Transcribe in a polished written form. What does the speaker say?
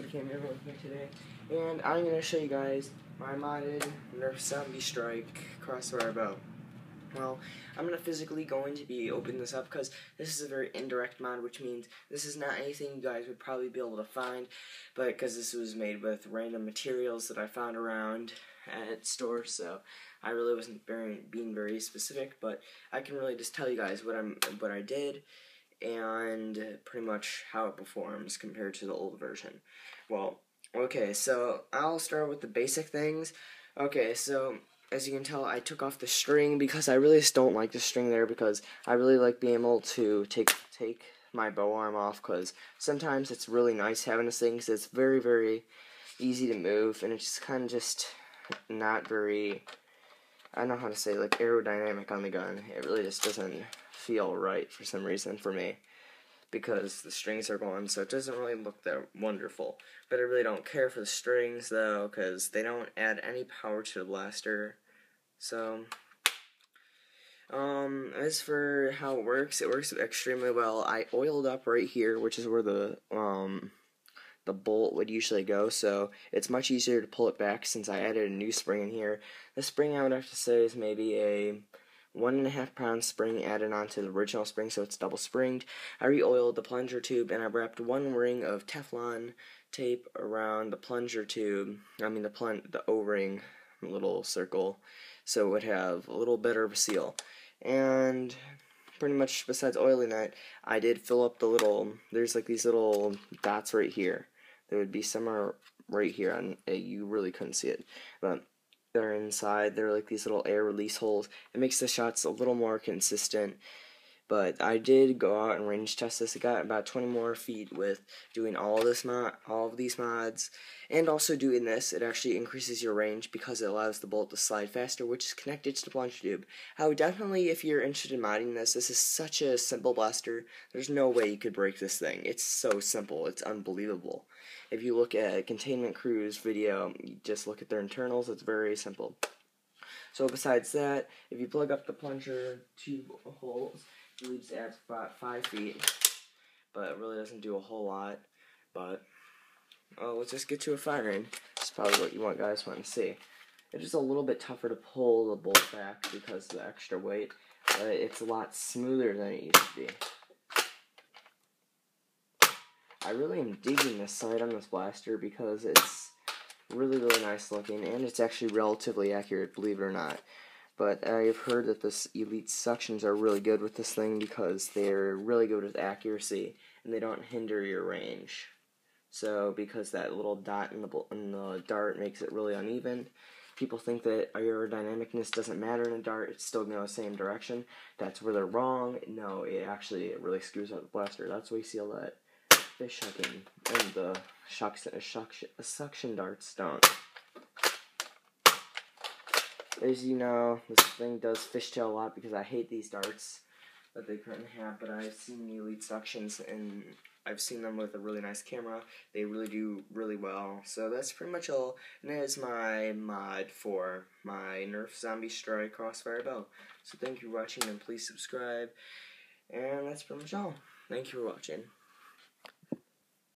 came here with me today, and I'm going to show you guys my modded Nerf zombiestrike crossfire bow. Well, I'm going to be opening this up because this is a very indirect mod, which means this is not anything you guys would probably be able to find, but because this was made with random materials that I found around at stores, so I really wasn't being very specific, but I can really just tell you guys what I did and pretty much how it performs compared to the old version. Well, okay, so I'll start with the basic things. Okay, so as you can tell, I took off the string because I really just don't like the string there, because I really like being able to take my bow arm off, because sometimes it's really nice having this thing because it's very, very easy to move, and it's just kind of just not very, I don't know how to say, like, aerodynamic on the gun. It really just doesn't feel right for some reason for me, because the strings are gone, so it doesn't really look that wonderful. But I really don't care for the strings though, because they don't add any power to the blaster. So as for how it works extremely well. I oiled up right here, which is where the bolt would usually go, so it's much easier to pull it back since I added a new spring in here. The spring, I would have to say, is maybe a 1.5 pound spring added onto the original spring, so it's double springed. I re-oiled the plunger tube, and I wrapped one ring of Teflon tape around the plunger tube, the O-ring little circle, so it would have a little better of a seal. And pretty much besides oiling that, I did fill up there's like these little dots right here. There would be somewhere right here, and you really couldn't see it, but they're inside. They're like these little air release holes. It makes the shots a little more consistent. But I did go out and range test this. I got about 20 more feet with doing all of these mods, and also doing this. It actually increases your range because it allows the bolt to slide faster, which is connected to the plunger tube. I would definitely, if you're interested in modding this is such a simple blaster. There's no way you could break this thing. It's so simple. It's unbelievable. If you look at Containment Crew's video, you just look at their internals. It's very simple. So besides that, if you plug up the plunger tube holes, it really just adds about 5 feet, but it really doesn't do a whole lot. But let's just get to a firing. That's probably what you guys want to see. It's just a little bit tougher to pull the bolt back because of the extra weight, but it's a lot smoother than it used to be. I really am digging this sight on this blaster because it's really, really nice looking, and it's actually relatively accurate, believe it or not. But I've heard that this Elite suctions are really good with this thing because they're really good with accuracy, and they don't hinder your range. So because that little dot in the dart makes it really uneven, people think that aerodynamicness doesn't matter in a dart, it's still going to go the same direction. That's where they're wrong. No, it really screws up the blaster. That's why you see all that fish hooking, and the suction darts don't. As you know, this thing does fishtail a lot because I hate these darts that they currently have, but I've seen the Elite suctions, and I've seen them with a really nice camera. They really do really well. So that's pretty much all, and that is my mod for my Nerf zombiestrike crossfire bow. So thank you for watching, and please subscribe, and that's pretty much all. Thank you for watching.